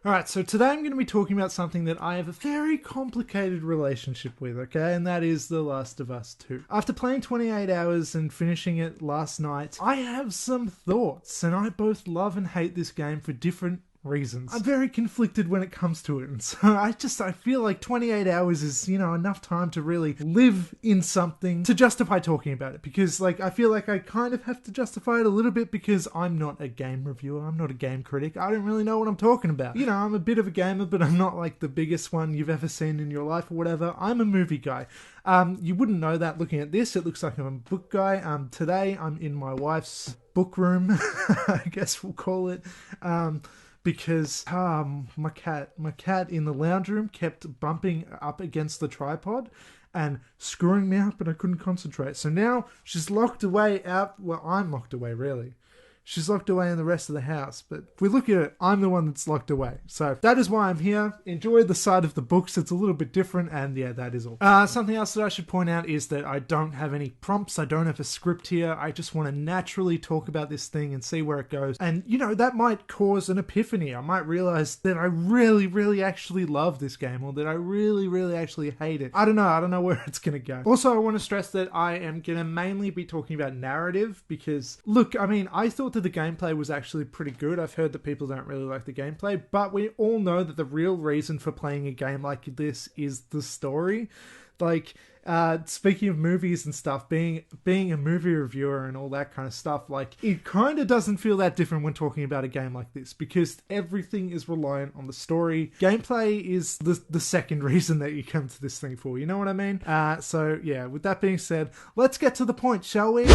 Alright, so today I'm going to be talking about something that I have a very complicated relationship with, okay? And that is The Last of Us 2. After playing 28 hours and finishing it last night, I have some thoughts, and I both love and hate this game for different reasons. I'm very conflicted when it comes to it, and so I feel like 28 hours is, enough time to really live in something to justify talking about it, because I feel like I kind of have to justify it a little bit because I'm not a game reviewer, I'm not a game critic, I don't really know what I'm talking about. I'm a bit of a gamer, but I'm not like the biggest one you've ever seen in your life or whatever. I'm a movie guy. You wouldn't know that looking at this. It looks like I'm a book guy. Today I'm in my wife's book room, I guess we'll call it. Because my cat in the lounge room kept bumping up against the tripod and screwing me up, and I couldn't concentrate. So now she's locked away out. Well, I'm locked away, really. She's locked away in the rest of the house, but if we look at it, I'm the one that's locked away. So that is why I'm here. Enjoy the side of the books. It's a little bit different, and yeah, that is all. Something else that I should point out is that I don't have any prompts. I don't have a script here. I just want to naturally talk about this thing and see where it goes. And, that might cause an epiphany. I might realize that I really, really actually love this game, or that I really, really actually hate it. I don't know where it's going to go. Also, I want to stress that I am going to mainly be talking about narrative because, look, I thought that the gameplay was actually pretty good. I've heard that people don't really like the gameplay, but we all know that the real reason for playing a game like this is the story. Speaking of movies and stuff, being a movie reviewer and all that kind of stuff, it kind of doesn't feel that different when talking about a game like this, because everything is reliant on the story. Gameplay is the second reason that you come to this thing for, you know what I mean? So yeah, with that being said, let's get to the point, shall we?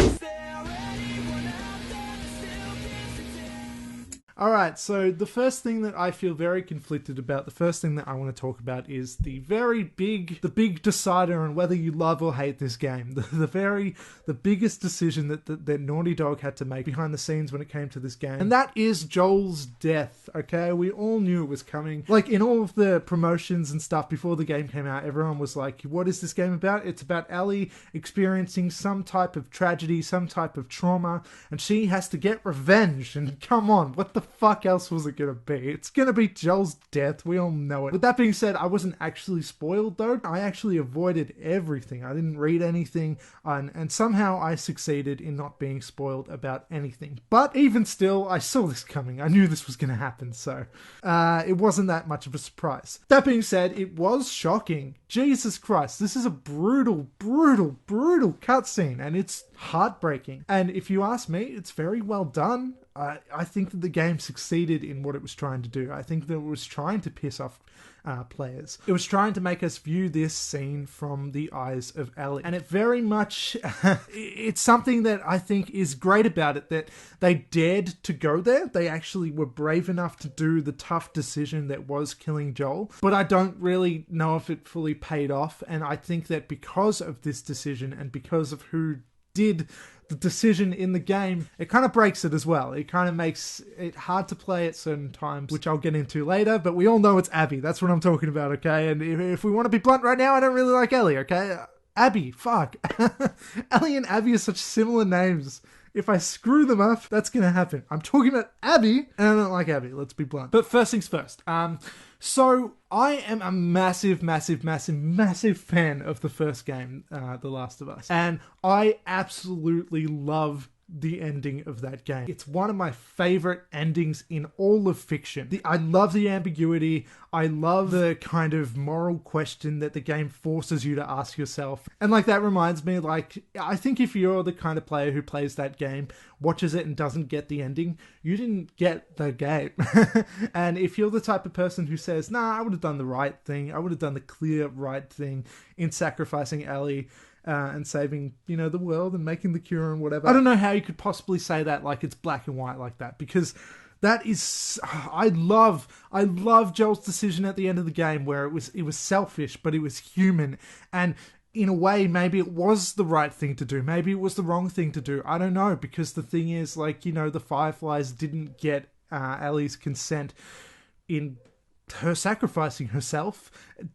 Alright, so the first thing that I feel very conflicted about, the first thing that I want to talk about is the big decider on whether you love or hate this game. The biggest decision that Naughty Dog had to make behind the scenes when it came to this game. And that is Joel's death, okay? We all knew it was coming. In all of the promotions and stuff before the game came out, everyone was like, what is this game about? It's about Ellie experiencing some type of tragedy, some type of trauma, and she has to get revenge. And come on, what the fuck else was it gonna be? It's gonna be Joel's death. We all know it. With that being said, I wasn't actually spoiled though. I actually avoided everything. I didn't read anything, and somehow I succeeded in not being spoiled about anything. But even still, I saw this coming. I knew this was gonna happen, so it wasn't that much of a surprise. That being said, it was shocking. Jesus Christ, this is a brutal cutscene, and it's heartbreaking. And if you ask me, it's very well done. I think that the game succeeded in what it was trying to do. I think that it was trying to piss off players. It was trying to make us view this scene from the eyes of Ellie. And it very much, it's something that I think is great about it, that they dared to go there. They actually were brave enough to do the tough decision that was killing Joel. But I don't really know if it fully paid off. And I think that because of this decision and because of who did the decision in the game, it kind of breaks it as well. It kind of makes it hard to play at certain times, which I'll get into later, but we all know it's Abby. That's what I'm talking about, okay? And if we want to be blunt right now, I don't really like Ellie, okay? Abby, fuck. Ellie and Abby are such similar names. If I screw them up, that's going to happen. I'm talking about Abby, and I don't like Abby, let's be blunt. But first things first. So I am a massive fan of the first game, The Last of Us. And I absolutely love the ending of that game. It's one of my favorite endings in all of fiction. I love the ambiguity. I love the kind of moral question that the game forces you to ask yourself. And that reminds me, I think if you're the kind of player who plays that game, watches it and doesn't get the ending, you didn't get the game. And if you're the type of person who says, nah, I would have done the right thing, I would have done the clear right thing in sacrificing Ellie, and saving, the world and making the cure and whatever. I don't know how you could possibly say that it's black and white like that, because that is, I love Joel's decision at the end of the game where it was selfish, but it was human. And in a way, maybe it was the right thing to do. Maybe it was the wrong thing to do. I don't know, because the thing is, the Fireflies didn't get Ellie's consent in her sacrificing herself.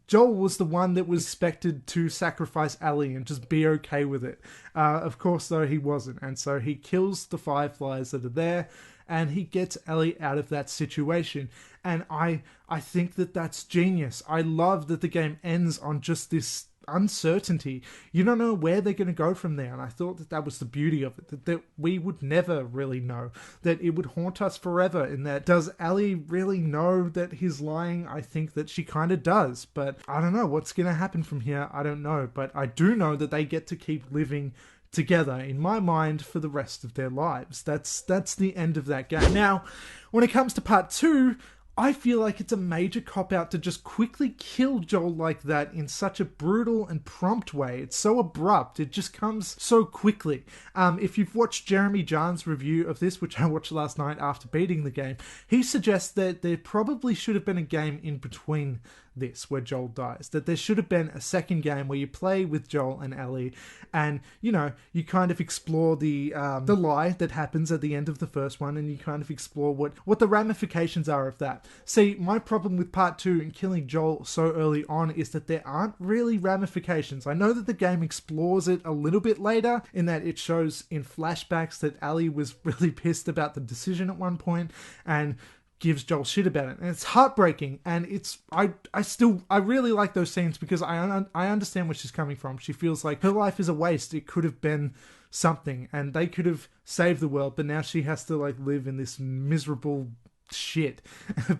Joel was the one that was expected to sacrifice Ellie and just be okay with it. Of course, though, he wasn't. And so he kills the Fireflies that are there. and he gets Ellie out of that situation. And I think that that's genius. I love that the game ends on just this uncertainty. You don't know where they're going to go from there, and I thought that that was the beauty of it, that we would never really know, that it would haunt us forever. In that, does Ellie really know that he's lying? I think that she kind of does, but I don't know what's going to happen from here. I don't know, but I do know that they get to keep living together in my mind for the rest of their lives. That's the end of that game. Now, when it comes to part 2, I feel like it's a major cop-out to just quickly kill Joel like that in such a brutal and prompt way. It's so abrupt. It just comes so quickly. If you've watched Jeremy Jan's review of this, which I watched last night after beating the game, he suggests that there probably should have been a game in between this where Joel dies, that there should have been a second game where you play with Joel and Ellie, and you kind of explore the lie that happens at the end of the first one, and you kind of explore what the ramifications are of that. See, my problem with part 2 and killing Joel so early on is that there aren't really ramifications. I know that the game explores it a little bit later, in that it shows in flashbacks that Ellie was really pissed about the decision at one point, and gives Joel shit about it, and it's heartbreaking. And I really like those scenes because I understand where she's coming from. She feels like her life is a waste. It could have been something, and they could have saved the world, but now she has to live in this miserable shit,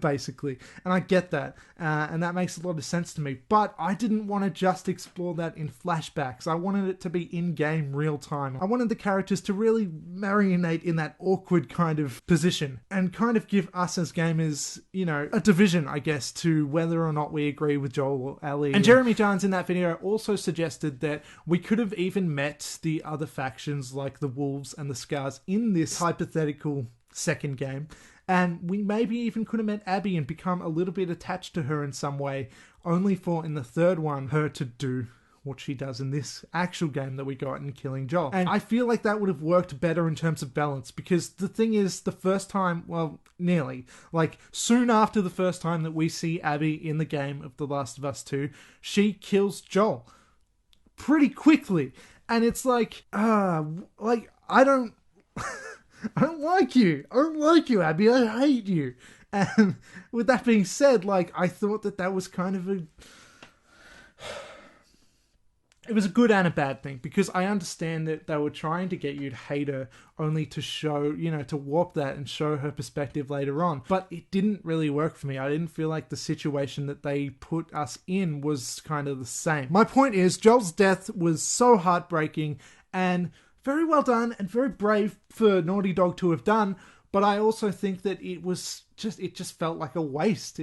basically. And I get that, and that makes a lot of sense to me, but I didn't want to just explore that in flashbacks. I wanted it to be in-game real time. I wanted the characters to really marinate in that awkward kind of position and kind of give us as gamers, a division, I guess, to whether or not we agree with Joel or Ellie. And Jeremy Jahns in that video also suggested that we could have even met the other factions like the Wolves and the Scars in this hypothetical second game. And we maybe even could have met Abby and become a little bit attached to her in some way, only for, in the third one, her to do what she does in this actual game that we got in Killing Joel. And I feel like that would have worked better in terms of balance, because the thing is, the first time, well, nearly, soon after the first time that we see Abby in the game of The Last of Us 2, she kills Joel pretty quickly. And it's I don't... I don't like you. I don't like you, Abby. I hate you. And with that being said, I thought that was kind of it was a good and a bad thing, because I understand that they were trying to get you to hate her only to show, to warp that and show her perspective later on. But it didn't really work for me. I didn't feel like the situation that they put us in was kind of the same. My point is, Joel's death was so heartbreaking and very well done and very brave for Naughty Dog to have done, but I also think that it just felt like a waste.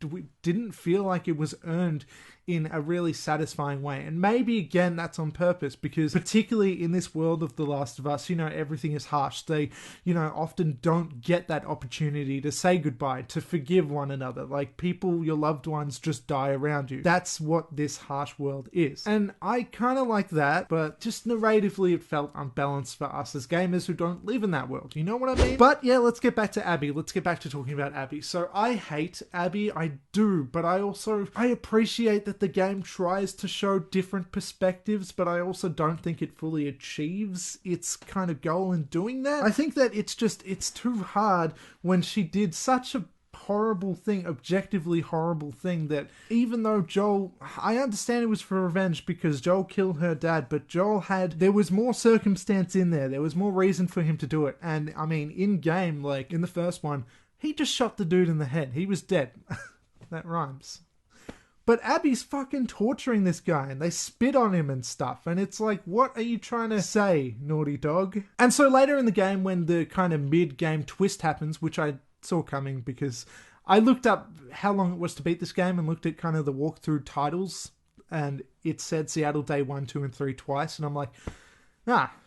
We didn't feel like it was earned in a really satisfying way. And maybe, again, that's on purpose, because particularly in this world of The Last of Us, everything is harsh. They, often don't get that opportunity to say goodbye, to forgive one another. People, your loved ones, just die around you. That's what this harsh world is. And I kind of like that, but just narratively it felt unbalanced for us as gamers who don't live in that world. You know what I mean? But yeah, let's get back to Abby. Let's get back to talking about Abby. So I hate Abby, I do, but I appreciate that the game tries to show different perspectives, but I also don't think it fully achieves its kind of goal in doing that. I think that it's too hard when she did such a horrible thing, objectively horrible thing, that even though Joel, I understand it was for revenge because Joel killed her dad, but there was more circumstance in there. There was more reason for him to do it. And I mean, in game, in the first one, he just shot the dude in the head. He was dead. That rhymes. But Abby's fucking torturing this guy, and they spit on him and stuff. And it's what are you trying to say, Naughty Dog? And so later in the game, when the kind of mid-game twist happens, which I saw coming because I looked up how long it was to beat this game and looked at kind of the walkthrough titles, and it said Seattle Day 1, 2, and 3 twice. And I'm like,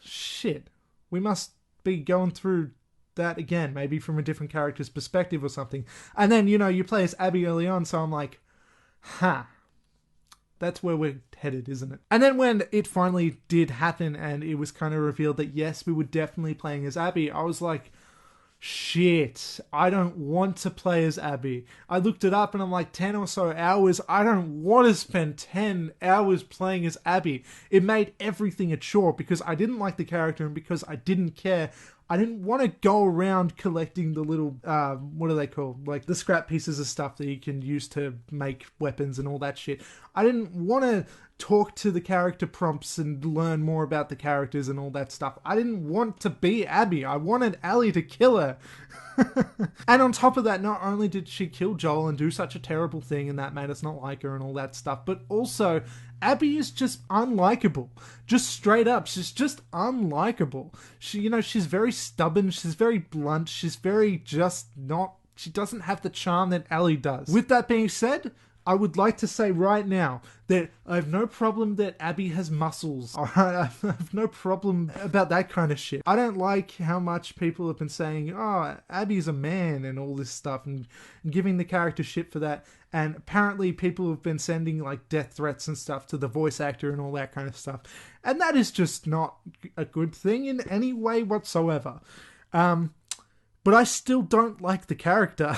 shit. We must be going through that again, maybe from a different character's perspective or something. And then, you play as Abby early on, so I'm like, that's where we're headed, isn't it? And then when it finally did happen and it was kind of revealed that yes, we were definitely playing as Abby, I was like, shit, I don't want to play as Abby. I looked it up and I'm like, 10 or so hours. I don't want to spend 10 hours playing as Abby. It made everything a chore because I didn't like the character and because I didn't care I didn't want to go around collecting the little, what are they called? Like the scrap pieces of stuff that you can use to make weapons and all that shit. I didn't want to talk to the character prompts and learn more about the characters and all that stuff. I didn't want to be Abby. I wanted Ellie to kill her. And on top of that, not only did she kill Joel and do such a terrible thing and that made us not like her and all that stuff, but also Abby is just unlikable. Just straight up, she's just unlikable. She's very stubborn, she's very blunt, she's very just not... She doesn't have the charm that Ellie does. With that being said, I would like to say right now that I have no problem that Abby has muscles. Alright, I have no problem about that kind of shit. I don't like how much people have been saying, oh, Abby's a man and all this stuff and giving the character shit for that. And apparently people have been sending like death threats and stuff to the voice actor and all that kind of stuff. And that is just not a good thing in any way whatsoever. But I still don't like the character.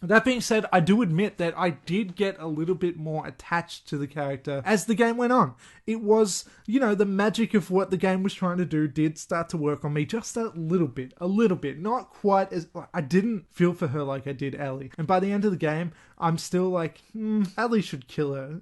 That being said, I do admit that I did get a little bit more attached to the character as the game went on. It was, the magic of what the game was trying to do did start to work on me just a little bit. Not quite as... I didn't feel for her like I did Ellie. And by the end of the game, I'm still like, Ellie should kill her.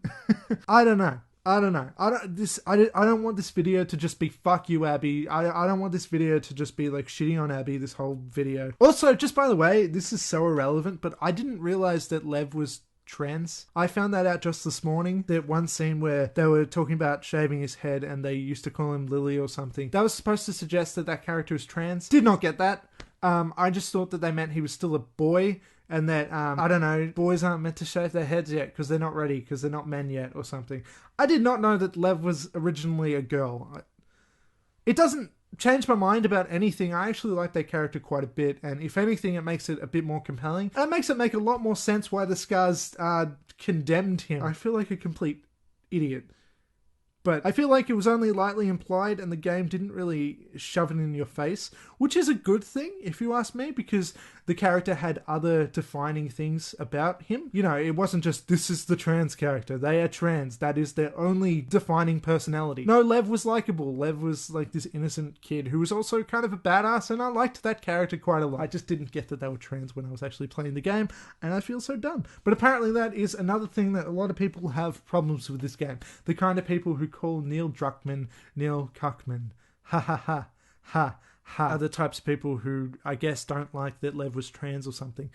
I don't know. I don't want this video to just be fuck you, Abby. I don't want this video to just be like shitting on Abby this whole video. Also, just by the way, this is so irrelevant, but I didn't realize that Lev was trans. I found that out just this morning. That one scene where they were talking about shaving his head and they used to call him Lily or something. That was supposed to suggest that that character is trans. Did not get that. I just thought that they meant he was still a boy. And that, I don't know, boys aren't meant to shave their heads yet because they're not ready, because they're not men yet or something. I did not know that Lev was originally a girl. It doesn't change my mind about anything. I actually like that character quite a bit, and if anything, it makes it a bit more compelling. And it makes it make a lot more sense why the Scars condemned him. I feel like a complete idiot. But I feel like it was only lightly implied and the game didn't really shove it in your face, which is a good thing, if you ask me, because the character had other defining things about him. It wasn't just, this is the trans character. They are trans. That is their only defining personality. No, Lev was likable. Lev was like this innocent kid who was also kind of a badass, and I liked that character quite a lot. I just didn't get that they were trans when I was actually playing the game, and I feel so dumb. But apparently that is another thing that a lot of people have problems with this game. The kind of people who call Neil Druckmann Neil Cuckman. Ha ha ha ha ha. Are the types of people who, I guess, don't like that Lev was trans or something.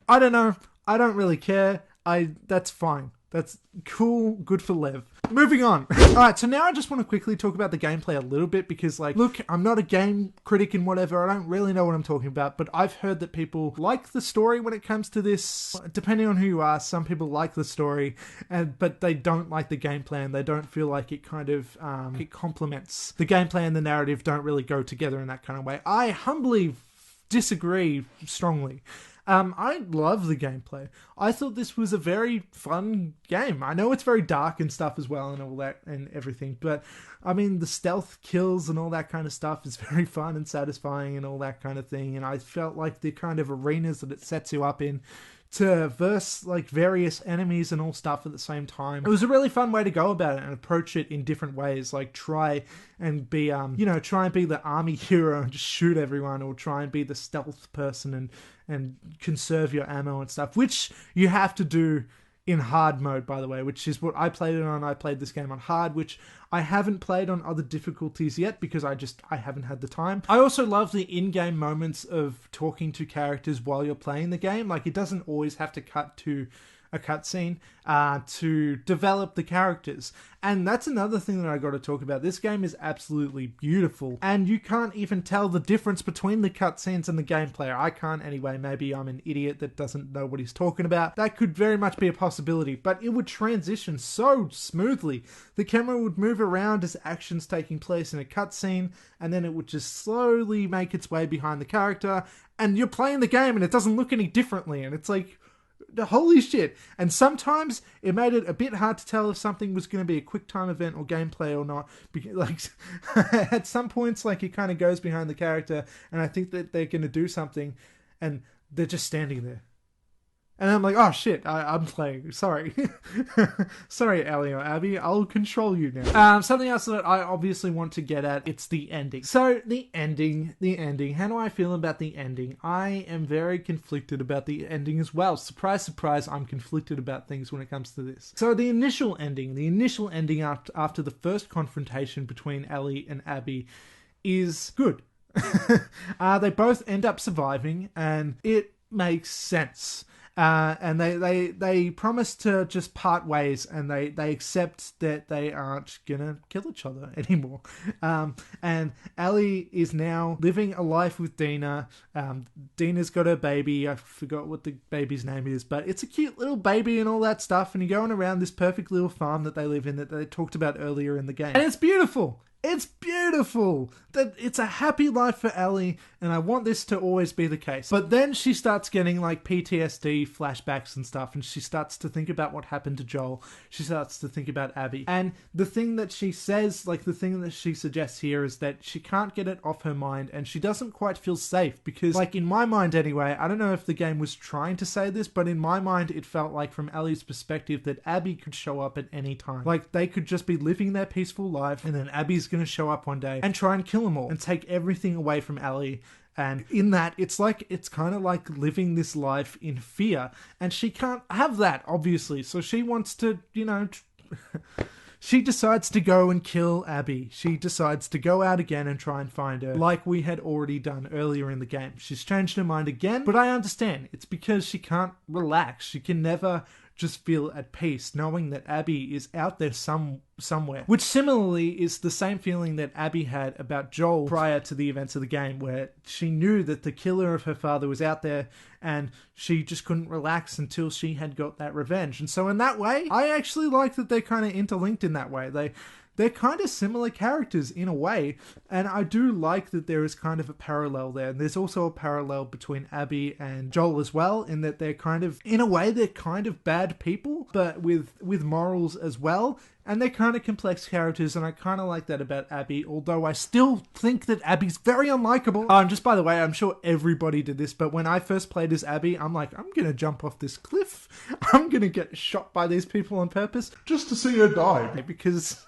I don't know. I don't really care. That's fine. That's cool. Good for Lev. Moving on. Alright, so now I just want to quickly talk about the gameplay a little bit because, look, I'm not a game critic and whatever. I don't really know what I'm talking about, but I've heard that people like the story when it comes to this. Depending on who you ask, some people like the story, but they don't like the gameplay and they don't feel like it kind of, it complements. The gameplay and the narrative don't really go together in that kind of way. I humbly disagree strongly. I love the gameplay. I thought this was a very fun game. I know it's very dark and stuff as well and all that and everything, but I mean, the stealth kills and all that kind of stuff is very fun and satisfying and all that kind of thing, and I felt like the kind of arenas that it sets you up in to verse like various enemies and all stuff at the same time. It was a really fun way to go about it and approach it in different ways. Like try and be the army hero and just shoot everyone, or try and be the stealth person and conserve your ammo and stuff, which you have to do in hard mode, by the way, which is what I played it on. I played this game on hard, which I haven't played on other difficulties yet because I haven't had the time. I also love the in-game moments of talking to characters while you're playing the game. Like, it doesn't always have to cut to a cutscene to develop the characters. And that's another thing that I got to talk about. This game is absolutely beautiful, and you can't even tell the difference between the cutscenes and the gameplay. I can't anyway. Maybe I'm an idiot that doesn't know what he's talking about. That could very much be a possibility, but it would transition so smoothly. The camera would move around as actions taking place in a cutscene, and then it would just slowly make its way behind the character, and you're playing the game and it doesn't look any differently, and it's like, holy shit. And sometimes it made it a bit hard to tell if something was going to be a quick time event or gameplay or not, because like at some points, like, it kind of goes behind the character and I think that they're going to do something and they're just standing there And I'm like, oh shit, I'm playing. Sorry. Sorry, Ellie or Abby, I'll control you now. Something else that I obviously want to get at, it's the ending. So, the ending. How do I feel about the ending? I am very conflicted about the ending as well. Surprise, surprise, I'm conflicted about things when it comes to this. So, the initial ending after the first confrontation between Ellie and Abby is good. They both end up surviving, and it makes sense. And they promise to just part ways, and they accept that they aren't gonna kill each other anymore. And Ellie is now living a life with Dina. Dina's got her baby. I forgot what the baby's name is, but it's a cute little baby and all that stuff. And you're going around this perfect little farm that they live in that they talked about earlier in the game. And it's beautiful. It's beautiful that it's a happy life for Ellie, and I want this to always be the case. But then she starts getting like PTSD flashbacks and stuff, and she starts to think about what happened to Joel. She starts to think about Abby. And the thing that she says, like the thing that she suggests here, is that she can't get it off her mind, and she doesn't quite feel safe because, like, in my mind anyway, I don't know if the game was trying to say this, but in my mind it felt like, from Ellie's perspective, that Abby could show up at any time. Like, they could just be living their peaceful life, and then Abby's going to show up one day and try and kill them all and take everything away from Ellie. And in that, it's kind of like living this life in fear, and she can't have that, obviously. So she wants to, she decides to go and kill Abby. She decides to go out again and try and find her, like we had already done earlier in the game. She's changed her mind again, but I understand. It's because she can't relax. She can never just feel at peace knowing that Abby is out there somewhere. Which similarly is the same feeling that Abby had about Joel prior to the events of the game, where she knew that the killer of her father was out there and she just couldn't relax until she had got that revenge. And so in that way, I actually like that they're kind of interlinked in that way. They're kind of similar characters in a way, and I do like that there is kind of a parallel there. And there's also a parallel between Abby and Joel as well, in that they're kind of, in a way, they're kind of bad people, but with morals as well. And they're kind of complex characters, and I kind of like that about Abby, although I still think that Abby's very unlikable. Just by the way, I'm sure everybody did this, but when I first played as Abby, I'm like, I'm gonna jump off this cliff. I'm gonna get shot by these people on purpose just to see her die, because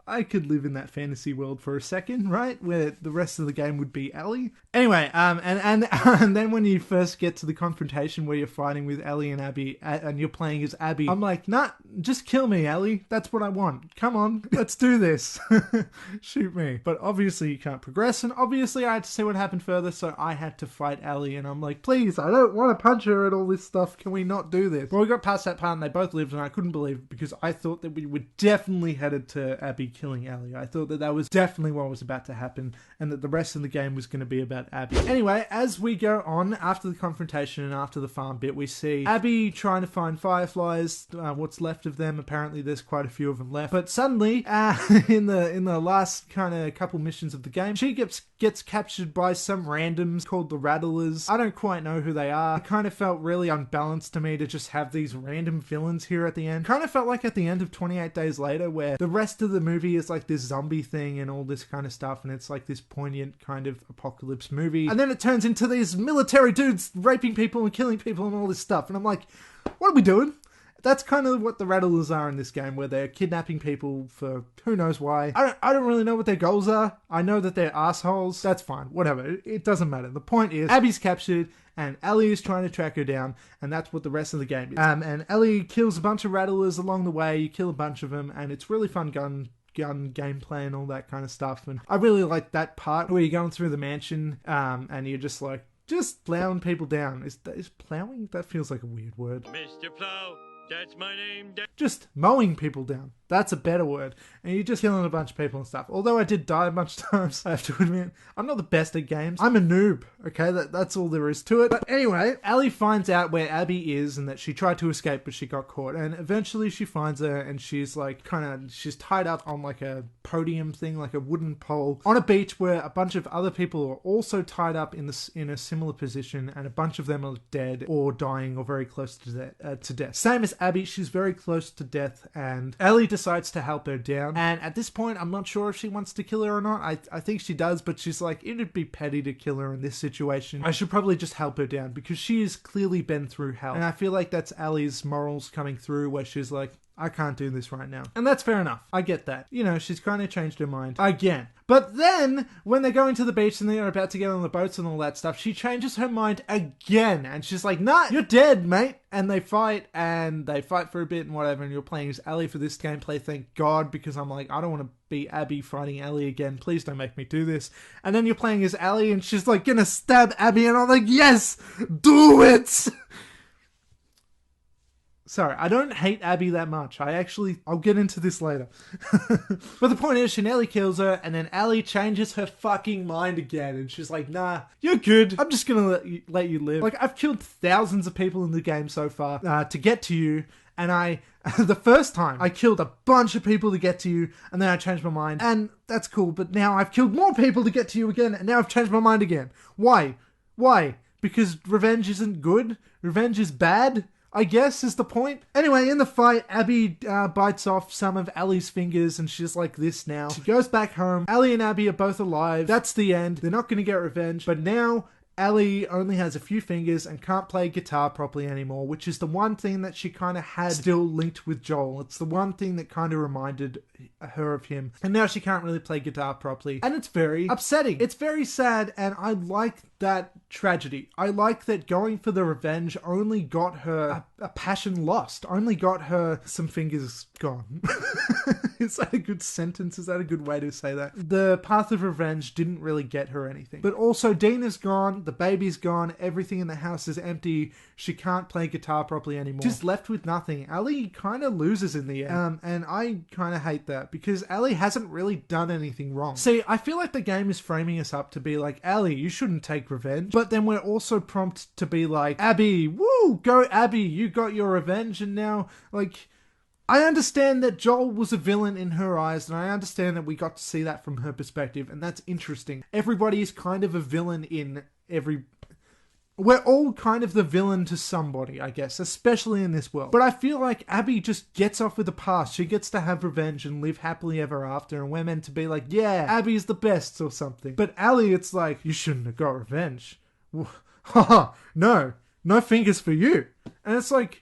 I could live in that fantasy world for a second, right? Where the rest of the game would be Ellie. Anyway, and then when you first get to the confrontation where you're fighting with Ellie and Abby, and you're playing as Abby, I'm like, nah, just kill me, Ellie. That's what I want. Come on, let's do this. Shoot me. But obviously you can't progress, and obviously I had to see what happened further, so I had to fight Ellie, and I'm like, please, I don't want to punch her and all this stuff. Can we not do this? Well, we got past that part, and they both lived, and I couldn't believe it, because I thought that we were definitely headed to Abby killing Ellie. I thought that was definitely what was about to happen, and that the rest of the game was going to be about Abby. Anyway, as we go on, after the confrontation and after the farm bit, we see Abby trying to find fireflies, what's left of them. Apparently there's quite a few of them left, but suddenly in the last kind of couple missions of the game, she gets captured by some randoms called the Rattlers. I don't quite know who they are. It kind of felt really unbalanced to me to just have these random villains here at the end. Kind of felt like at the end of 28 Days Later, where the rest of the movie is like this zombie thing and all this kind of stuff, and it's like this poignant kind of apocalypse movie, and then it turns into these military dudes raping people and killing people and all this stuff, and I'm like, what are we doing? That's kind of what the Rattlers are in this game, where they're kidnapping people for who knows why. I don't really know what their goals are. I know that they're assholes. That's fine. Whatever. It doesn't matter. The point is, Abby's captured, and Ellie is trying to track her down, and that's what the rest of the game is. And Ellie kills a bunch of Rattlers along the way. You kill a bunch of them, and it's really fun gun gameplay and all that kind of stuff. And I really like that part where you're going through the mansion, and you're just plowing people down. Is plowing? That feels like a weird word. Mr. Plow, that's my name. Just mowing people down. That's a better word. And you're just killing a bunch of people and stuff. Although I did die a bunch of times, I have to admit. I'm not the best at games. I'm a noob, okay? That's all there is to it. But anyway, Ellie finds out where Abby is and that she tried to escape, but she got caught. And eventually she finds her, and she's she's tied up on like a podium thing, like a wooden pole, on a beach where a bunch of other people are also tied up in a similar position, and a bunch of them are dead or dying or very close to death. Same as Abby. She's very close to death, and Ellie decides to help her down. And at this point, I'm not sure if she wants to kill her or not. I think she does, but she's like, it'd be petty to kill her in this situation. I should probably just help her down because she has clearly been through hell. And I feel like that's Ellie's morals coming through, where she's like, I can't do this right now. And that's fair enough. I get that. You know, she's kind of changed her mind again. But then, when they're going to the beach and they're about to get on the boats and all that stuff, she changes her mind again. And she's like, nah, you're dead, mate. And they fight for a bit and whatever. And you're playing as Ellie for this gameplay, thank God, because I'm like, I don't want to be Abby fighting Ellie again. Please don't make me do this. And then you're playing as Ellie and she's like, gonna stab Abby. And I'm like, yes, do it! Sorry, I don't hate Abby that much. I'll get into this later. But the point is, she nearly kills her, and then Ellie changes her fucking mind again, and she's like, nah, you're good. I'm just gonna let you live. Like, I've killed thousands of people in the game so far to get to you, and the first time, I killed a bunch of people to get to you, and then I changed my mind, and that's cool, but now I've killed more people to get to you again, and now I've changed my mind again. Why? Because revenge isn't good? Revenge is bad? I guess is the point. Anyway, in the fight, Abby bites off some of Ellie's fingers and she's like this now. She goes back home. Ellie and Abby are both alive. That's the end. They're not going to get revenge. But now Ellie only has a few fingers and can't play guitar properly anymore, which is the one thing that she kind of had still linked with Joel. It's the one thing that kind of reminded her of him. And now she can't really play guitar properly. And it's very upsetting. It's very sad, and I like that tragedy. I like that going for the revenge only got her a passion lost, only got her some fingers gone. Is that a good sentence? Is that a good way to say that? The path of revenge didn't really get her anything. But also, Dina's gone, the baby's gone, everything in the house is empty, she can't play guitar properly anymore. She's left with nothing. Ellie kind of loses in the end. And I kind of hate that, because Ellie hasn't really done anything wrong. See, I feel like the game is framing us up to be like, Ellie, you shouldn't take revenge. But then we're also prompted to be like, Abby, woo, go Abby, you got your revenge, and now, like, I understand that Joel was a villain in her eyes, and I understand that we got to see that from her perspective, and that's interesting. Everybody is kind of a villain in we're all kind of the villain to somebody, I guess, especially in this world. But I feel like Abby just gets off with the past. She gets to have revenge and live happily ever after, and we're meant to be like, yeah, Abby's the best or something. But Ellie, it's like, you shouldn't have got revenge. Haha, no fingers for you. And it's like,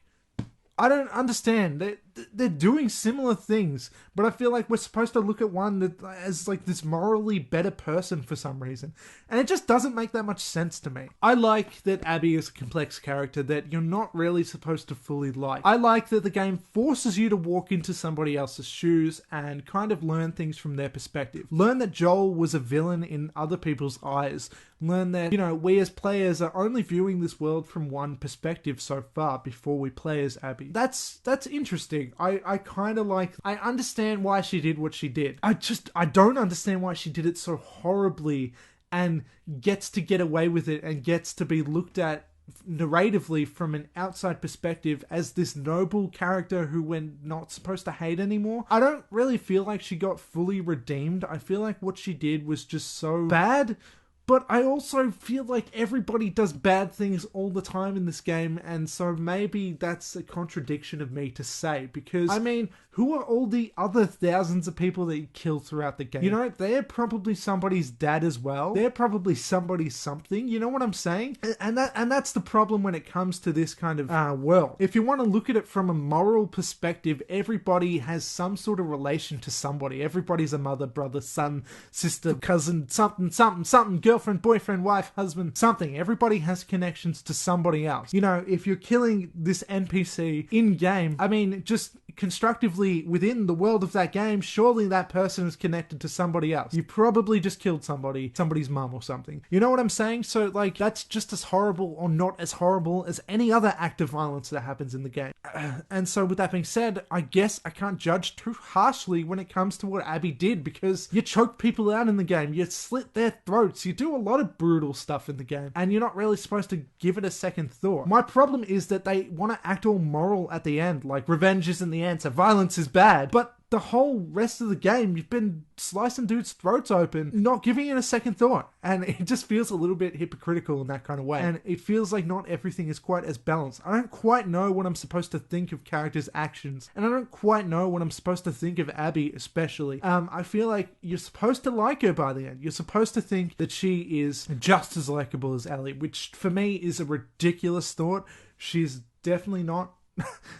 I don't understand. They're doing similar things, but I feel like we're supposed to look at one that as like this morally better person for some reason. And it just doesn't make that much sense to me. I like that Abby is a complex character that you're not really supposed to fully like. I like that the game forces you to walk into somebody else's shoes and kind of learn things from their perspective. Learn that Joel was a villain in other people's eyes. Learn that, you know, we as players are only viewing this world from one perspective so far before we play as Abby. That's interesting. I kind of like, I understand why she did what she did. I don't understand why she did it so horribly and gets to get away with it and gets to be looked at narratively from an outside perspective as this noble character who we're not supposed to hate anymore. I don't really feel like she got fully redeemed. I feel like what she did was just so bad. But I also feel like everybody does bad things all the time in this game, and so maybe that's a contradiction of me to say, because, I mean, who are all the other thousands of people that you kill throughout the game? You know, they're probably somebody's dad as well. They're probably somebody's something, you know what I'm saying? And that's the problem when it comes to this kind of world. If you want to look at it from a moral perspective, everybody has some sort of relation to somebody. Everybody's a mother, brother, son, sister, cousin, something, girlfriend, boyfriend, wife, husband, something. Everybody has connections to somebody else. You know, if you're killing this NPC in-game, I mean, just constructively within the world of that game, surely that person is connected to somebody else. You probably just killed somebody's mum or something. You know what I'm saying? So, like, that's just as horrible or not as horrible as any other act of violence that happens in the game. And so, with that being said, I guess I can't judge too harshly when it comes to what Abby did, because you choke people out in the game, you slit their throats, you do a lot of brutal stuff in the game, and you're not really supposed to give it a second thought. My problem is that they want to act all moral at the end, like revenge isn't the answer, violence is bad, but the whole rest of the game, you've been slicing dudes' throats open, not giving it a second thought. And it just feels a little bit hypocritical in that kind of way. And it feels like not everything is quite as balanced. I don't quite know what I'm supposed to think of characters' actions. And I don't quite know what I'm supposed to think of Abby, especially. I feel like you're supposed to like her by the end. You're supposed to think that she is just as likable as Ellie, which for me is a ridiculous thought. She's definitely not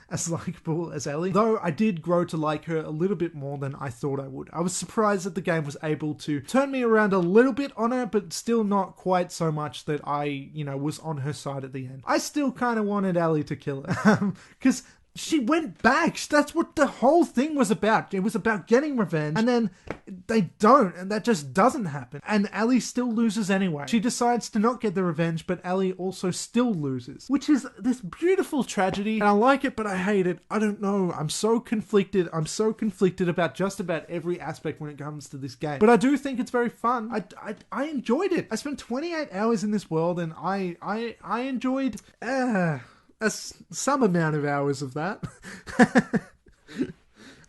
as likable as Ellie, though I did grow to like her a little bit more than I thought I would. I was surprised that the game was able to turn me around a little bit on her, but still not quite so much that I, was on her side at the end. I still kind of wanted Ellie to kill her, because she went back. That's what the whole thing was about. It was about getting revenge, and then they don't, and that just doesn't happen. And Ellie still loses anyway. She decides to not get the revenge, but Ellie also still loses, which is this beautiful tragedy. And I like it, but I hate it. I don't know. I'm so conflicted. I'm so conflicted about just about every aspect when it comes to this game. But I do think it's very fun. I enjoyed it. I spent 28 hours in this world, and I enjoyed some amount of hours of that.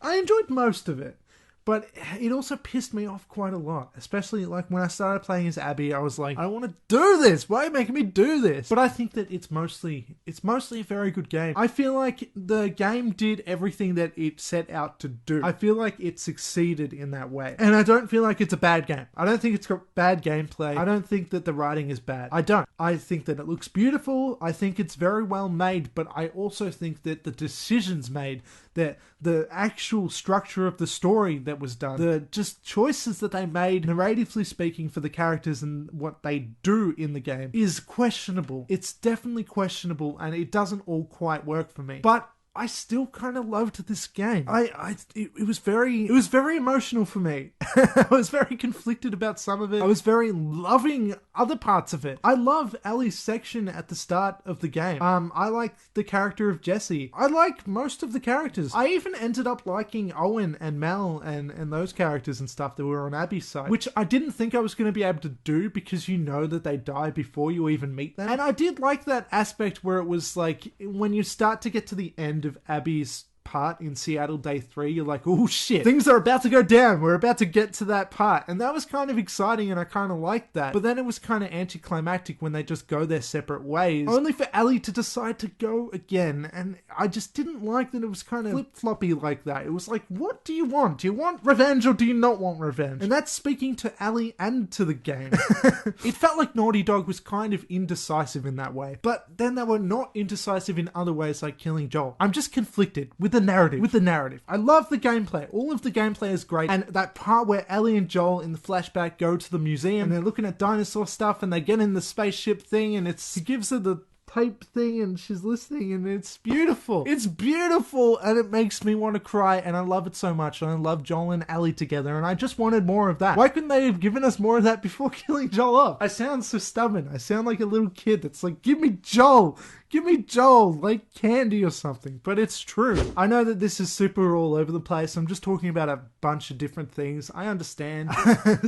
I enjoyed most of it, but it also pissed me off quite a lot, especially like when I started playing as Abby. I was like, I don't want to do this. Why are you making me do this? But I think that it's mostly a very good game. I feel like the game did everything that it set out to do. I feel like it succeeded in that way. And I don't feel like it's a bad game. I don't think it's got bad gameplay. I don't think that the writing is bad. I don't. I think that it looks beautiful. I think it's very well made, but I also think that the decisions made, that the actual structure of the story that was done, the just choices that they made, narratively speaking, for the characters and what they do in the game is questionable. It's definitely questionable, and it doesn't all quite work for me. But I still kind of loved this game. It was very emotional for me. I was very conflicted about some of it. I was very loving other parts of it. I love Ellie's section at the start of the game. I like the character of Jesse. I like most of the characters. I even ended up liking Owen and Mel and those characters and stuff that were on Abby's side, which I didn't think I was going to be able to do, because you know that they die before you even meet them. And I did like that aspect where it was like, when you start to get to the end of Abby's part in Seattle Day 3, you're like, oh shit, things are about to go down. We're about to get to that part. And that was kind of exciting, and I kind of liked that. But then it was kind of anticlimactic when they just go their separate ways, only for Ellie to decide to go again. And I just didn't like that it was kind of flip-floppy like that. It was like, what do you want? Do you want revenge or do you not want revenge? And that's speaking to Ellie and to the game. It felt like Naughty Dog was kind of indecisive in that way. But then they were not indecisive in other ways, like killing Joel. I'm just conflicted with the narrative. I love the gameplay. All of the gameplay is great. And that part where Ellie and Joel in the flashback go to the museum and they're looking at dinosaur stuff and they get in the spaceship thing, and he gives her the tape thing and she's listening, and it's beautiful. It's beautiful, and it makes me want to cry, and I love it so much. And I love Joel and Ellie together, and I just wanted more of that. Why couldn't they have given us more of that before killing Joel off? I sound so stubborn. I sound like a little kid that's like, give me Joel like candy or something. But it's true. I know that this is super all over the place. I'm just talking about a bunch of different things. I understand.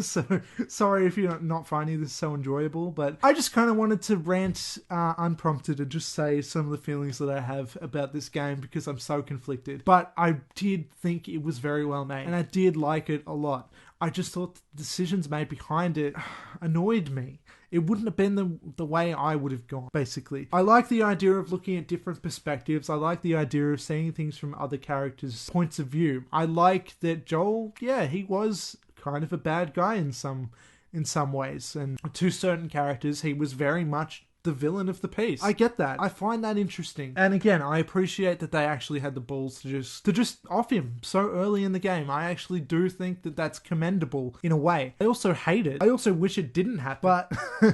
So sorry if you're not finding this so enjoyable, but I just kind of wanted to rant unprompted and just say some of the feelings that I have about this game, because I'm so conflicted. But I did think it was very well made, and I did like it a lot. I just thought the decisions made behind it annoyed me. It wouldn't have been the way I would have gone, basically. I like the idea of looking at different perspectives. I like the idea of seeing things from other characters' points of view. I like that Joel, he was kind of a bad guy in some ways. And to certain characters, he was very much the villain of the piece. I get that. I find that interesting. And again, I appreciate that they actually had the balls to just off him so early in the game. I actually do think that that's commendable in a way. I also hate it. I also wish it didn't happen. But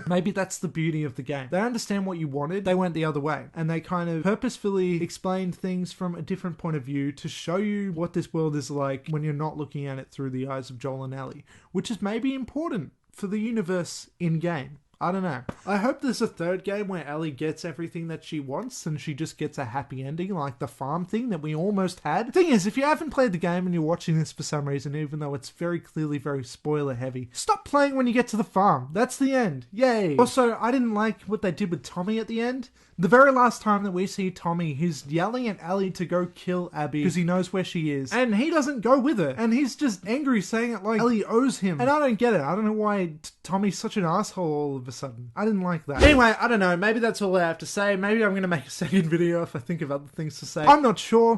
maybe that's the beauty of the game. They understand what you wanted. They went the other way. And they kind of purposefully explained things from a different point of view to show you what this world is like when you're not looking at it through the eyes of Joel and Ellie, which is maybe important for the universe in-game. I don't know. I hope there's a third game where Ellie gets everything that she wants and she just gets a happy ending, like the farm thing that we almost had. The thing is, if you haven't played the game and you're watching this for some reason, even though it's very clearly very spoiler heavy, stop playing when you get to the farm. That's the end. Yay. Also, I didn't like what they did with Tommy at the end. The very last time that we see Tommy, he's yelling at Ellie to go kill Abby because he knows where she is. And he doesn't go with her. And he's just angry, saying it like Ellie owes him. And I don't get it. I don't know why Tommy's such an asshole all of a sudden. I didn't like that. Anyway, I don't know. Maybe that's all I have to say. Maybe I'm going to make a second video if I think of other things to say. I'm not sure.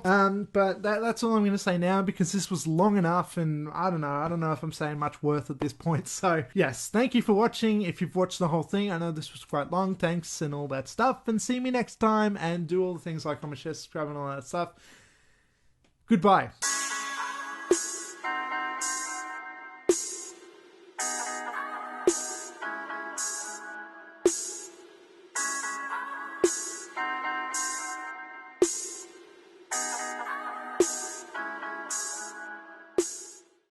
But that's all I'm going to say now because this was long enough and I don't know. I don't know if I'm saying much worth at this point. So yes, thank you for watching. If you've watched the whole thing, I know this was quite long. Thanks and all that stuff. And see me next time and do all the things like comment, share, subscribe and all that stuff. Goodbye.